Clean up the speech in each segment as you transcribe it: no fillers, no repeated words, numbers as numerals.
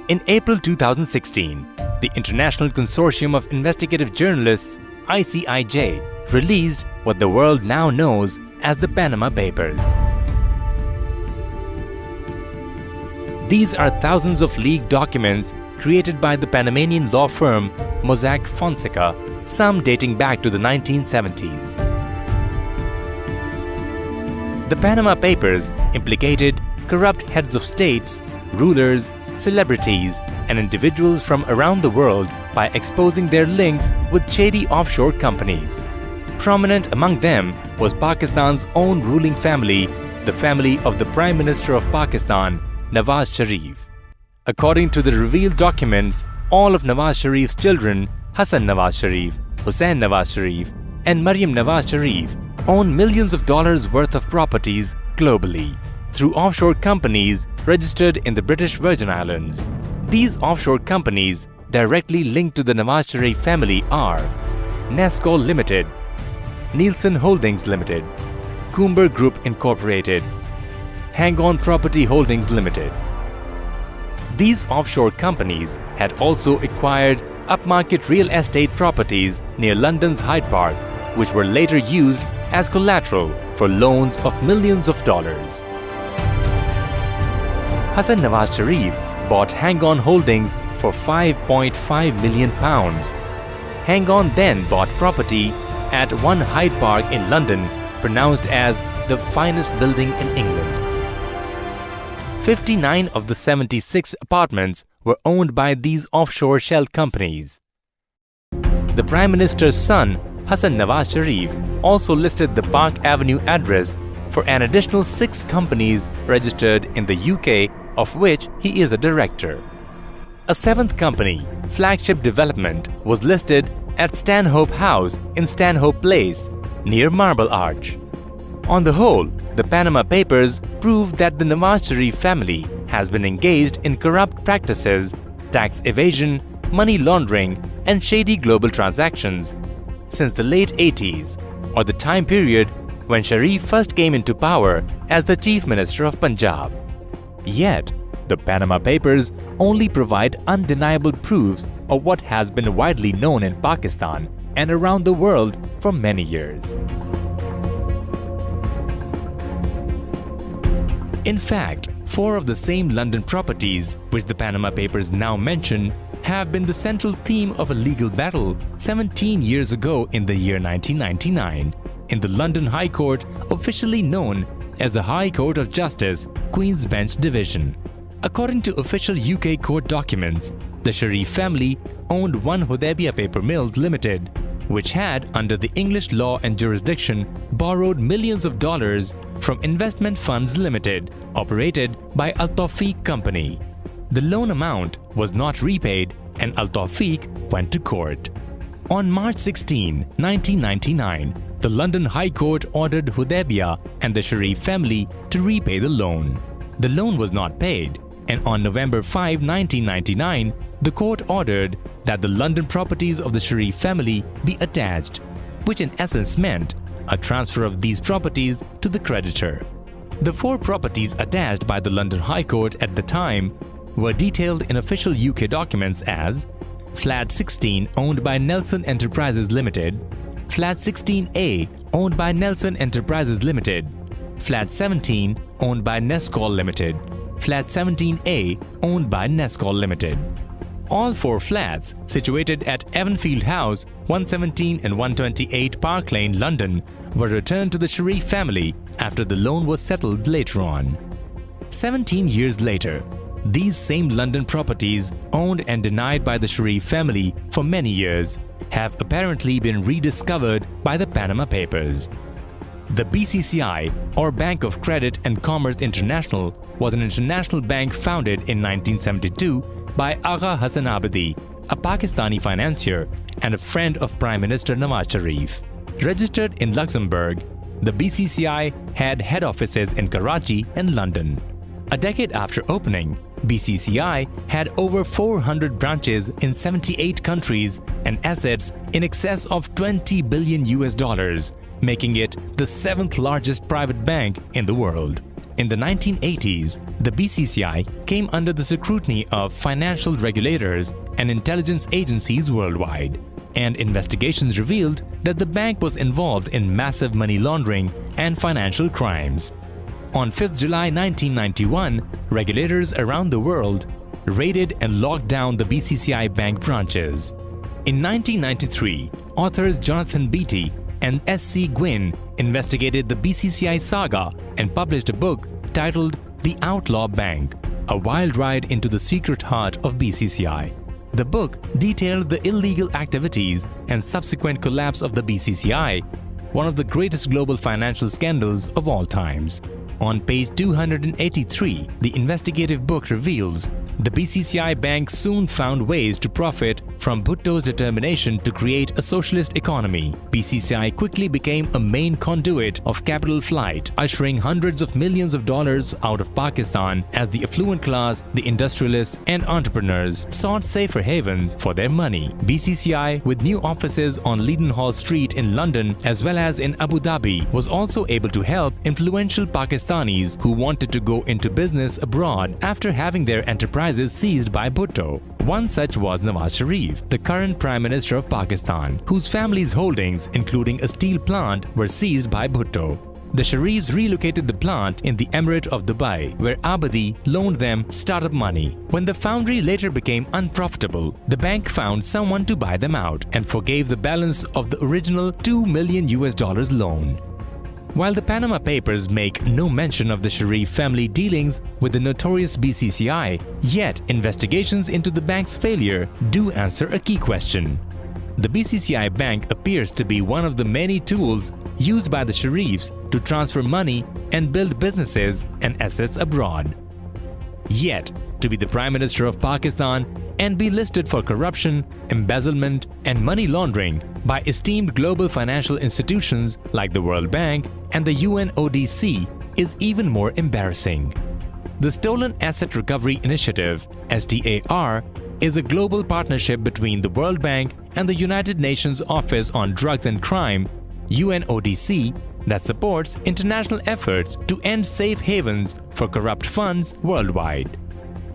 In April 2016, the International Consortium of Investigative Journalists, ICIJ, released what the world now knows as the Panama Papers. These are thousands of leaked documents created by the Panamanian law firm Mossack Fonseca, some dating back to the 1970s. The Panama Papers implicated corrupt heads of states, rulers, celebrities, and individuals from around the world by exposing their links with shady offshore companies. Prominent among them was Pakistan's own ruling family, the family of the Prime Minister of Pakistan, Nawaz Sharif. According to the revealed documents, all of Nawaz Sharif's children, Hassan Nawaz Sharif, Hussain Nawaz Sharif, and Maryam Nawaz Sharif, own millions of dollars worth of properties globally through offshore companies registered in the British Virgin Islands. These offshore companies directly linked to the Nawaz Sharif family are Nesco Limited, Nielsen Holdings Limited, Coomber Group Incorporated, Hang-On Property Holdings Limited. These offshore companies had also acquired upmarket real estate properties near London's Hyde Park, which were later used as collateral for loans of millions of dollars. Hassan Nawaz Sharif bought Hang-On Holdings for £5.5 million. Hang-On then bought property at 1 Hyde Park in London, pronounced as the finest building in England. 59 of the 76 apartments were owned by these offshore shell companies. The Prime Minister's son, Hassan Nawaz Sharif, also listed the Park Avenue address for an additional 6 companies registered in the UK, of which he is a director. A 7th company, Flagship Development, was listed at Stanhope House in Stanhope Place, near Marble Arch. On the whole, the Panama Papers prove that the Nawaz Sharif family has been engaged in corrupt practices, tax evasion, money laundering, and shady global transactions since the late 80s, or the time period when Sharif first came into power as the Chief Minister of Punjab. Yet, the Panama Papers only provide undeniable proofs of what has been widely known in Pakistan and around the world for many years. In fact, 4 of the same London properties, which the Panama Papers now mention, have been the central theme of a legal battle 17 years ago in the year 1999 in the London High Court, officially known as the High Court of Justice, Queen's Bench Division. According to official UK court documents, the Sharif family owned 1 Hudaybiyah Paper Mills Limited, which had, under the English law and jurisdiction, borrowed millions of dollars from Investment Funds Limited, operated by Al Tawfiq Company. The loan amount was not repaid and Al Tawfiq went to court. On March 16, 1999, the London High Court ordered Hudaybiyah and the Sharif family to repay the loan. The loan was not paid, and on November 5, 1999, the court ordered that the London properties of the Sharif family be attached, which in essence meant a transfer of these properties to the creditor. The 4 properties attached by the London High Court at the time were detailed in official UK documents as Flat 16 owned by Nelson Enterprises Limited, Flat 16A owned by Nelson Enterprises Limited, Flat 17 owned by Nescol Limited, Flat 17A owned by Nescol Limited. All 4 flats, situated at Evanfield House, 117 and 128 Park Lane, London, were returned to the Sharif family after the loan was settled later on. 17 years later, these same London properties, owned and denied by the Sharif family for many years, have apparently been rediscovered by the Panama Papers. The BCCI, or Bank of Credit and Commerce International, was an international bank founded in 1972 by Agha Hassan Abadi, a Pakistani financier and a friend of Prime Minister Nawaz Sharif. Registered in Luxembourg, the BCCI had head offices in Karachi and London. A decade after opening, BCCI had over 400 branches in 78 countries and assets in excess of $20 billion, making it the 7th largest private bank in the world. In the 1980s, the BCCI came under the scrutiny of financial regulators and intelligence agencies worldwide, and investigations revealed that the bank was involved in massive money laundering and financial crimes. On 5th July 1991, regulators around the world raided and locked down the BCCI bank branches. In 1993, authors Jonathan Beatty and S.C. Gwynn investigated the BCCI saga and published a book titled The Outlaw Bank, a wild ride into the secret heart of BCCI. The book detailed the illegal activities and subsequent collapse of the BCCI, one of the greatest global financial scandals of all times. On page 283, the investigative book reveals the BCCI bank soon found ways to profit from Bhutto's determination to create a socialist economy. BCCI quickly became a main conduit of capital flight, ushering hundreds of millions of dollars out of Pakistan as the affluent class, the industrialists and entrepreneurs sought safer havens for their money. BCCI, with new offices on Leadenhall Street in London as well as in Abu Dhabi, was also able to help influential Pakistanis who wanted to go into business abroad after having their enterprises seized by Bhutto. One such was Nawaz Sharif, the current Prime Minister of Pakistan, whose family's holdings, including a steel plant, were seized by Bhutto. The Sharifs relocated the plant in the Emirate of Dubai, where Abadi loaned them startup money. When the foundry later became unprofitable, the bank found someone to buy them out and forgave the balance of the original $2 million loan. While the Panama Papers make no mention of the Sharif family dealings with the notorious BCCI, yet investigations into the bank's failure do answer a key question. The BCCI bank appears to be one of the many tools used by the Sharifs to transfer money and build businesses and assets abroad. Yet, to be the Prime Minister of Pakistan and be listed for corruption, embezzlement and money laundering by esteemed global financial institutions like the World Bank and the UNODC is even more embarrassing. The Stolen Asset Recovery Initiative (STAR) is a global partnership between the World Bank and the United Nations Office on Drugs and Crime (UNODC) that supports international efforts to end safe havens for corrupt funds worldwide.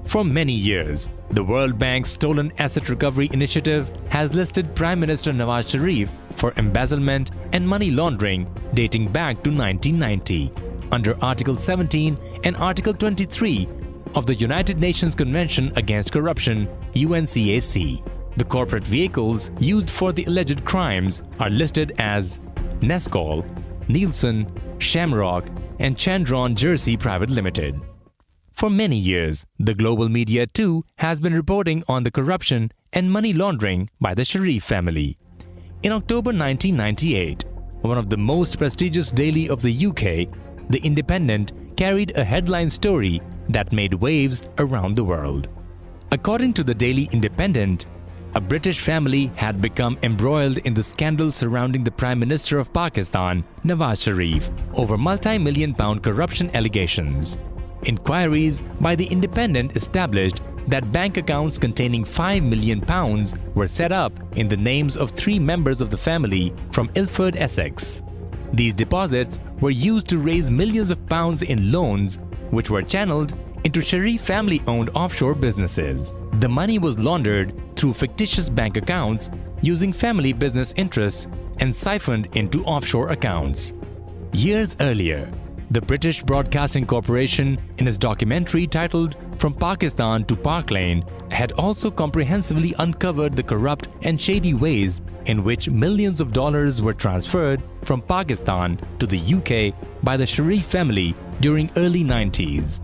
For many years, the World Bank's Stolen Asset Recovery Initiative has listed Prime Minister Nawaz Sharif for embezzlement and money laundering dating back to 1990 under Article 17 and Article 23 of the United Nations Convention Against Corruption (UNCAC). The corporate vehicles used for the alleged crimes are listed as Nescol, Nielsen, Shamrock and Chandron Jersey Private Limited. For many years, the global media too has been reporting on the corruption and money laundering by the Sharif family. In October 1998, one of the most prestigious daily of the UK, The Independent, carried a headline story that made waves around the world. According to the Daily Independent, a British family had become embroiled in the scandal surrounding the Prime Minister of Pakistan, Nawaz Sharif, over multi-million-pound corruption allegations. Inquiries by The Independent established that bank accounts containing £5 million were set up in the names of 3 members of the family from Ilford, Essex. These deposits were used to raise millions of pounds in loans, which were channeled into Sharif family-owned offshore businesses. The money was laundered through fictitious bank accounts using family business interests and siphoned into offshore accounts. Years earlier, the British Broadcasting Corporation, in its documentary titled From Pakistan to Park Lane, had also comprehensively uncovered the corrupt and shady ways in which millions of dollars were transferred from Pakistan to the UK by the Sharif family during early 90s.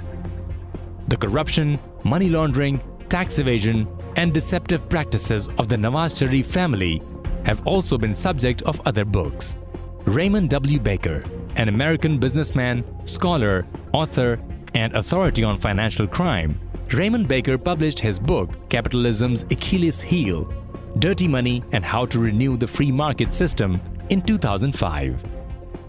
The corruption, money laundering, tax evasion and deceptive practices of the Nawaz Sharif family have also been subject of other books. Raymond W. Baker, an American businessman, scholar, author, and authority on financial crime, Raymond Baker published his book Capitalism's Achilles Heel: Dirty Money and How to Renew the Free Market System in 2005.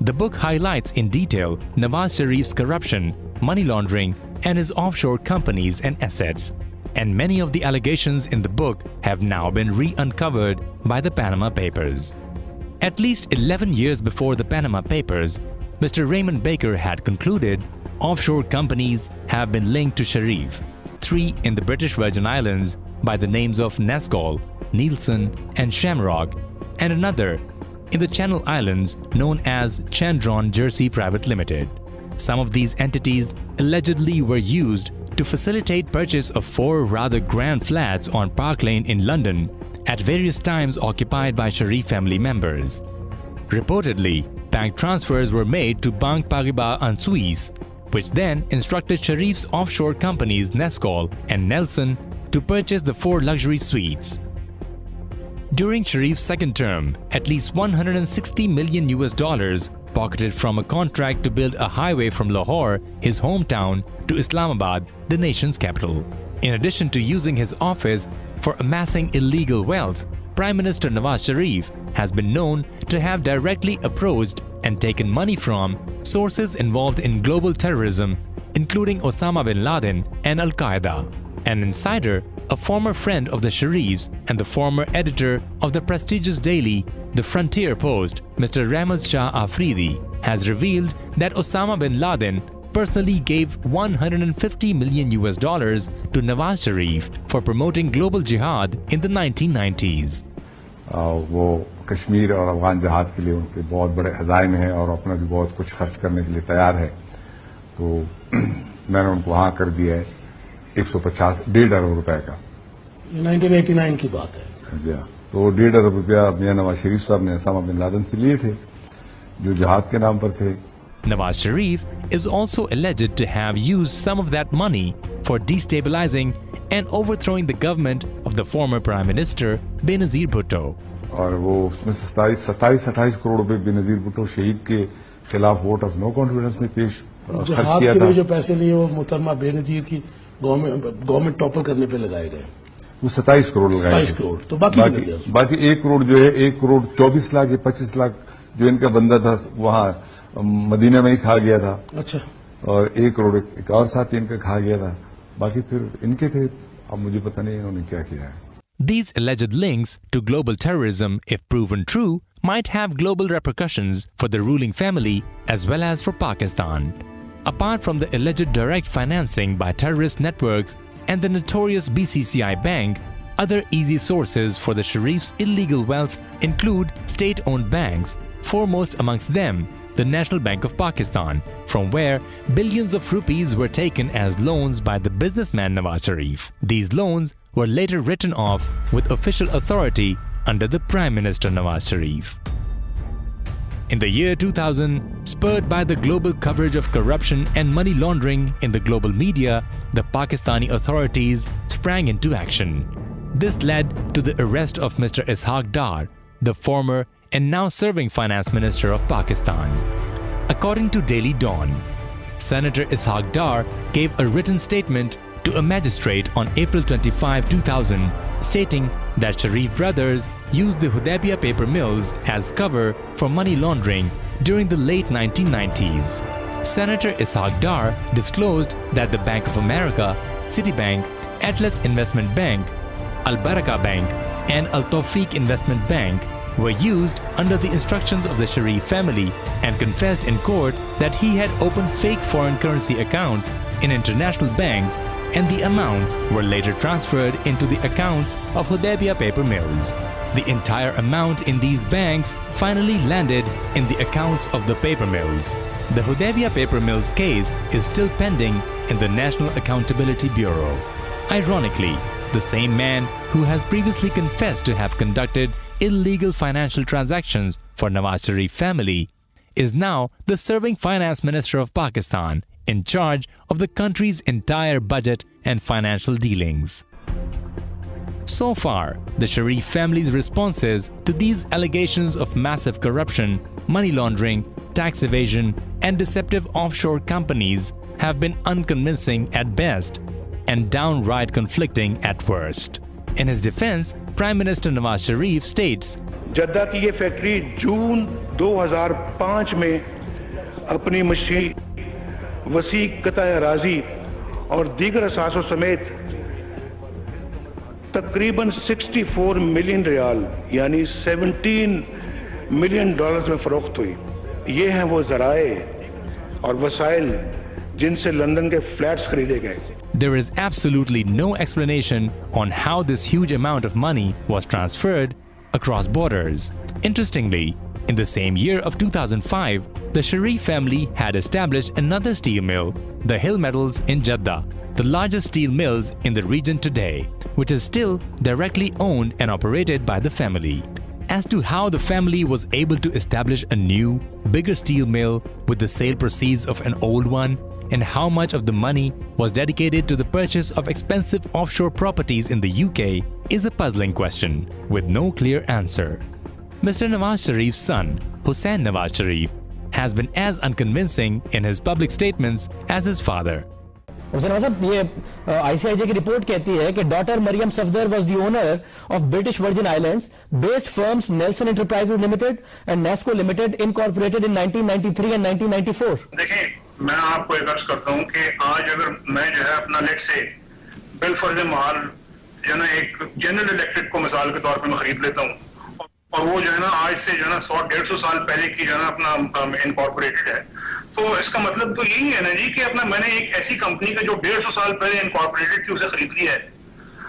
The book highlights in detail Nawaz Sharif's corruption, money laundering, and his offshore companies and assets, and many of the allegations in the book have now been re-uncovered by the Panama Papers. At least 11 years before the Panama Papers, Mr. Raymond Baker had concluded offshore companies have been linked to Sharif, 3 in the British Virgin Islands by the names of Nescol, Nielsen and Shamrock, and another in the Channel Islands known as Chandron Jersey Private Limited. Some of these entities allegedly were used to facilitate purchase of 4 rather grand flats on Park Lane in London at various times occupied by Sharif family members. Reportedly, bank transfers were made to Banque Paribas en Suisse, which then instructed Sharif's offshore companies Nescol and Nelson to purchase the 4 luxury suites. During Sharif's second term, at least $160 million pocketed from a contract to build a highway from Lahore, his hometown, to Islamabad, the nation's capital. In addition to using his office for amassing illegal wealth, Prime Minister Nawaz Sharif has been known to have directly approached and taken money from sources involved in global terrorism, including Osama bin Laden and Al-Qaeda. An insider, a former friend of the Sharifs and the former editor of the prestigious daily The Frontier Post, Mr. Rahmat Shah Afridi, has revealed that Osama bin Laden personally gave $150 million to Nawaz Sharif for promoting global jihad in the 1990s. वो कश्मीर और अफगान जहाद के लिए उनके बहुत बड़े अज़ाइम हैं और अपना भी बहुत कुछ खर्च करने के लिए तैयार है, तो मैंने उनको वहाँ कर दिया है 150 अरब रुपए का। 1989 की बात है जी हाँ, तो 1.5 अरब रुपया मियां नवाज शरीफ साहब ने ओसामा बिन लादेन से लिए थे जो जिहाद के नाम पर थे। Nawaz Sharif is also alleged to have used some of that money for destabilizing and overthrowing the government of the former Prime Minister Benazir Bhutto. और वो उसमें 27-28 करोड़ रुपए बेनजीर भुट्टो शहीद के खिलाफ वोट ऑफ नो कॉन्फिडेंस में पेश खर्च किया था। जो पैसे लिए वो मुहतरमा बेनजीर की गवर्नमेंट टॉपर करने पे लगाए गए, वो 27 करोड़ लगाए। 27 करोड़ तो बाकी 1 करोड़ जो है 1 करोड़ 24 लाख या 25 लाख जो इनका बंदा था वहाँ मदीना में ही खा गया था। अच्छा, और 1 करोड़ एक और साथी इनका खा गया था, बाकी फिर इनके थे। अब मुझे पता नहीं इन्होंने क्या किया है। These alleged links to global terrorism, if proven true, might have global repercussions for the ruling family as well as for Pakistan. Apart from the alleged direct financing by terrorist networks and the notorious BCCI Bank, other easy sources for the Sharif's illegal wealth include state-owned banks, foremost amongst them the National Bank of Pakistan, from where billions of rupees were taken as loans by the businessman Nawaz Sharif. These loans were later written off with official authority under the Prime Minister Nawaz Sharif. In the year 2000, spurred by the global coverage of corruption and money laundering in the global media, the Pakistani authorities sprang into action. This led to the arrest of Mr. Ishaq Dar, the former and now serving finance minister of Pakistan. According to Daily Dawn, Senator Ishaq Dar gave a written statement to a magistrate on April 25, 2000, stating that Sharif brothers used the Hudaybiyah paper mills as cover for money laundering during the late 1990s. Senator Ishaq Dar disclosed that the Bank of America, Citibank, Atlas Investment Bank, Al Baraka Bank, and Al Tawfiq Investment Bank were used under the instructions of the Sharif family, and confessed in court that he had opened fake foreign currency accounts in international banks, and the amounts were later transferred into the accounts of Hudaybiyah paper mills. The entire amount in these banks finally landed in the accounts of the paper mills. The Hudaybiyah paper mills case is still pending in the National Accountability Bureau. Ironically, the same man who has previously confessed to have conducted illegal financial transactions for Nawaz Sharif family is now the serving finance minister of Pakistan, in charge of the country's entire budget and financial dealings. So far, the Sharif family's responses to these allegations of massive corruption, money laundering, tax evasion, and deceptive offshore companies have been unconvincing at best and downright conflicting at worst. In his defense, Prime Minister Nawaz Sharif states, Jeddah की ये factory जून 2005 में अपनी machine, वसी कताए राजी और दीगर असासों समेत तकरीबन 64 मिलियन रियाल यानी $17 मिलियन में फरोख्त हुई। ये हैं वो ज़राए और वसाइल जिनसे लंदन के फ्लैट्स खरीदे गए। There is absolutely no explanation on how this huge amount of money was transferred across borders. Interestingly, in the same year of 2005, the Sharif family had established another steel mill, the Hill Metals in Jeddah, the largest steel mills in the region today, which is still directly owned and operated by the family. As to how the family was able to establish a new, bigger steel mill with the sale proceeds of an old one, and how much of the money was dedicated to the purchase of expensive offshore properties in the UK is a puzzling question with no clear answer. Mr. Nawaz Sharif's son, Hussain Nawaz Sharif, has been as unconvincing in his public statements as his father. साहब ये ICIJ की report कहती है कि daughter Maryam Safdar was the owner of British Virgin Islands based firms Nelson Enterprises Limited and Nesco Limited incorporated in 1993 and 1994। देखिए, मैं आपको एक अर्ज करता हूँ कि आज अगर मैं जो है अपना लेट से बिल फर्ज महाल जो है ना एक जनरल इलेक्ट्रिक को मिसाल के तौर पर मैं खरीद लेता हूँ और वो जो है ना आज से जो है ना 100-150 साल पहले की जो है ना अपना इनकॉर्पोरेटेड है, तो इसका मतलब तो यही है ना जी कि अपना मैंने एक ऐसी कंपनी का जो 150 साल पहले इनकॉर्पोरेटेड थी उसे खरीद लिया है।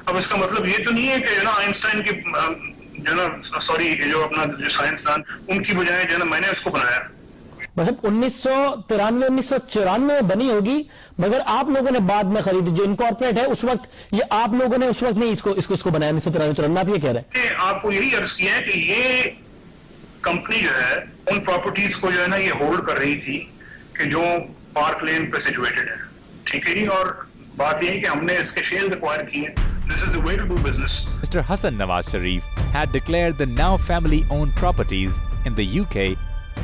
अब इसका मतलब ये तो नहीं है कि जो ना आइंस्टाइन की जो ना सॉरी जो अपना जो साइंसदान उनकी बजाय जो ना मैंने उसको बनाया। मतलब 1993-1994 में बनी होगी, मगर आप लोगों ने बाद में खरीदी। जो इनकॉर्पोरेट है उस वक्त, ये आप लोगों ने उस वक्त नहीं इसको बनाया 1993-94। आप ये कह रहे हैं? आपको यही अर्ज किया है कि ये कंपनी जो है उन प्रॉपर्टीज को जो है ना ये होल्ड कर रही थी कि जो पार्क लेन पे सिचुएटेड है, ठीक है जी। और बात यह है कि हमने इसके शेयर्स एक्वायर किए। This is the way to do business. Mr. Hassan Nawaz Sharif had declared the now family-owned properties in the UK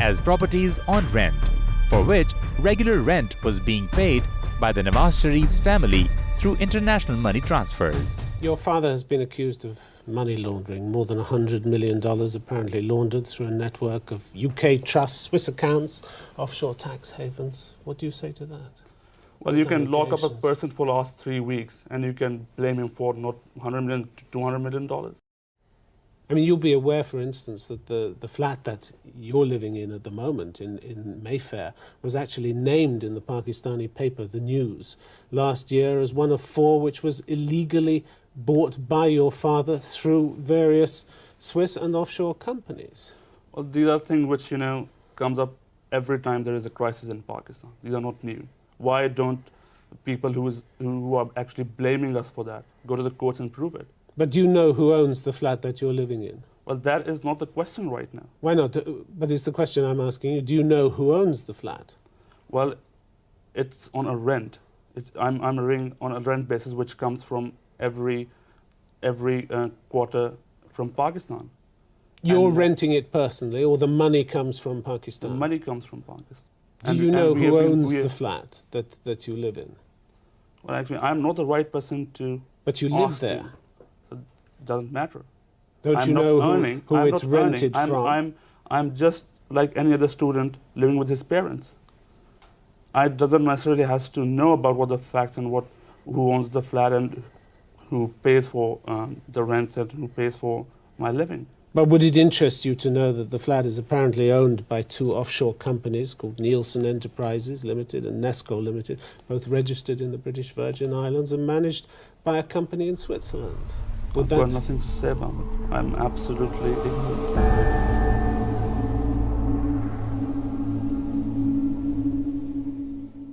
as properties on rent, for which regular rent was being paid by the Nawaz Sharif's family through international money transfers. Your father has been accused of money laundering, more than $100 million apparently laundered through a network of UK trusts, Swiss accounts, offshore tax havens. What do you say to that? Well, you can lock up a person for the last 3 weeks and you can blame him for not $100 million to $200 million. I mean, you'll be aware, for instance, that the flat that you're living in at the moment in Mayfair was actually named in the Pakistani paper, The News, last year as one of 4 which was illegally bought by your father through various Swiss and offshore companies. Well, these are things which, you know, comes up every time there is a crisis in Pakistan. These are not new. Why don't people who are actually blaming us for that go to the courts and prove it? But do you know who owns the flat that you're living in? Well, that is not the question right now. Why not? But it's the question I'm asking you. Do you know who owns the flat? Well, it's on a rent. I'm living on a rent basis which comes from every quarter from Pakistan. You're renting it personally, or the money comes from Pakistan? The money comes from Pakistan. Do you know who owns the flat that you live in? Well, actually, I'm not the right person to. But you live there. So it doesn't matter. Don't you know who it's rented from? I'm just like any other student living with his parents. I doesn't necessarily has to know about what the facts and who owns the flat and who pays for the rents and who pays for my living. But would it interest you to know that the flat is apparently owned by 2 offshore companies called Nielsen Enterprises Limited and Nesco Limited, both registered in the British Virgin Islands and managed by a company in Switzerland? I've got nothing to say about it. I'm absolutely ignorant.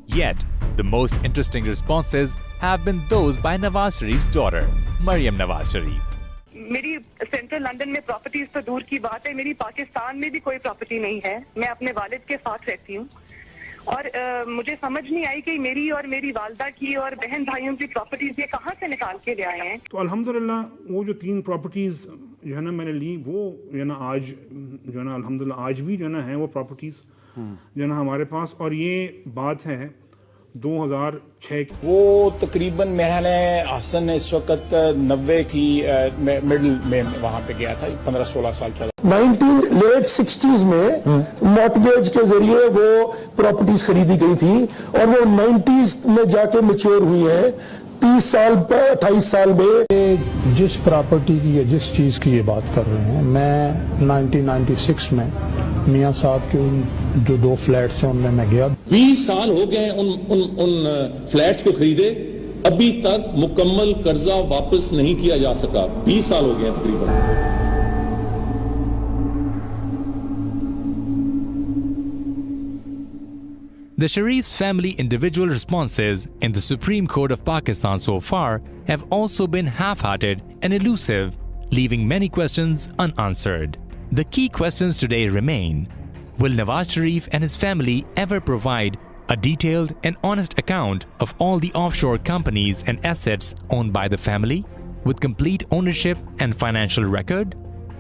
Yet, the most interesting responses have been those by Nawaz Sharif's daughter, Maryam Nawaz Sharif. मेरी central London में properties तो दूर की बात है, मेरी पाकिस्तान में भी कोई प्रॉपर्टी नहीं है। मैं अपने वालिद के साथ रहती हूँ और मुझे समझ नहीं आई कि मेरी और मेरी वालदा की और बहन भाइयों की प्रॉपर्टीज ये कहाँ से निकाल के ले आए हैं। तो अल्हम्दुलिल्लाह वो जो 3 प्रॉपर्टीज जो है ना मैंने ली, वो जो है ना आज जो है ना अल्हम्दुलिल्लाह आज भी जो है ना है वो प्रॉपर्टीज जो है ना हमारे पास। और ये बात है 2006 वो तकरीबन मेरा हसन ने इस वक्त 90 की मिडिल में वहां पे गया था, 15-16 साल चला। 1960s में मॉर्टगेज के जरिए वो प्रॉपर्टीज खरीदी गई थी और वो 90s में जाके मैच्योर हुई है। 30 साल पर 28 साल में जिस प्रॉपर्टी की या जिस चीज की ये बात कर रहे हैं, मैं 1996 में मियां साहब के उन जो 2 फ्लैट्स हैं उनमें मैं गया। 20 साल हो गए उन फ्लैट्स को खरीदे, अभी तक मुकम्मल कर्जा वापस नहीं किया जा सका। 20 साल हो गए तकरीबन। The Sharif's family individual responses in the Supreme Court of Pakistan so far have also been half-hearted and elusive, leaving many questions unanswered. The key questions today remain: will Nawaz Sharif and his family ever provide a detailed and honest account of all the offshore companies and assets owned by the family, with complete ownership and financial record?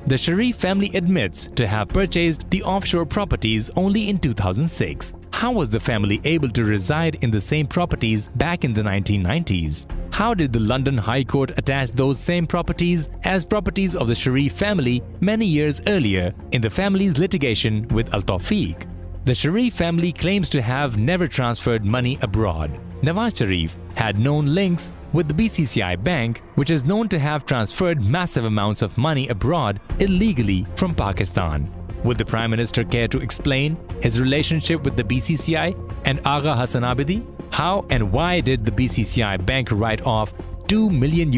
The Sharif family admits to have purchased the offshore properties only in 2006. How was the family able to reside in the same properties back in the 1990s? How did the London High Court attach those same properties as properties of the Sharif family many years earlier in the family's litigation with Al Tawfiq? The Sharif family claims to have never transferred money abroad. Nawaz Sharif had known links with the BCCI Bank, which is known to have transferred massive amounts of money abroad illegally from Pakistan. Will the Prime Minister care to explain his relationship with the BCCI and Agha Hassan Abidi? How and why did the BCCI Bank write off $2 million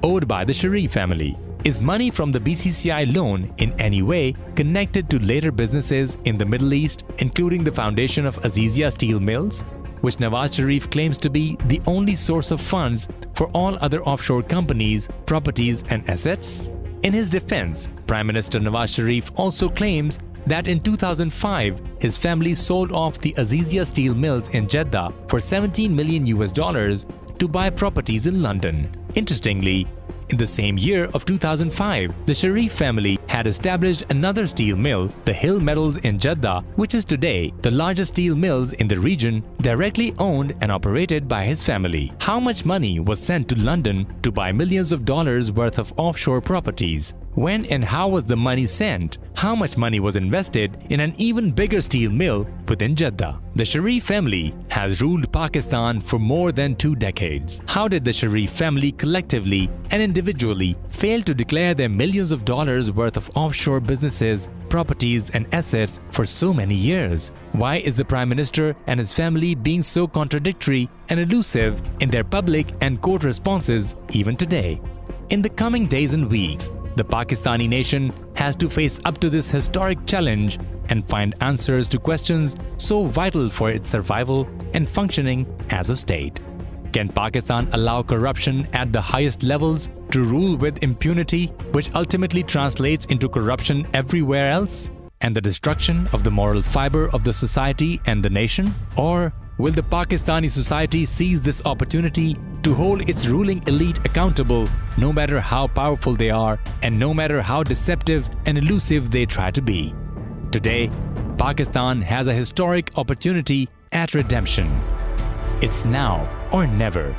owed by the Sharif family? Is money from the BCCI loan in any way connected to later businesses in the Middle East, including the foundation of Azizia Steel Mills, which Nawaz Sharif claims to be the only source of funds for all other offshore companies, properties and assets? In his defense, Prime Minister Nawaz Sharif also claims that in 2005, his family sold off the Azizia Steel Mills in Jeddah for $17 million to buy properties in London. Interestingly, in the same year of 2005, the Sharif family had established another steel mill, the Hill Metals in Jeddah, which is today the largest steel mills in the region, directly owned and operated by his family. How much money was sent to London to buy millions of dollars worth of offshore properties? When and how was the money sent? How much money was invested in an even bigger steel mill within Jeddah? The Sharif family has ruled Pakistan for more than 2 decades. How did the Sharif family collectively and individually fail to declare their millions of dollars worth of offshore businesses, properties and assets for so many years? Why is the Prime Minister and his family being so contradictory and elusive in their public and court responses even today? In the coming days and weeks, the Pakistani nation has to face up to this historic challenge and find answers to questions so vital for its survival and functioning as a state. Can Pakistan allow corruption at the highest levels to rule with impunity, which ultimately translates into corruption everywhere else and the destruction of the moral fiber of the society and the nation? Or will the Pakistani society seize this opportunity to hold its ruling elite accountable, no matter how powerful they are and no matter how deceptive and elusive they try to be? Today, Pakistan has a historic opportunity at redemption. It's now or never.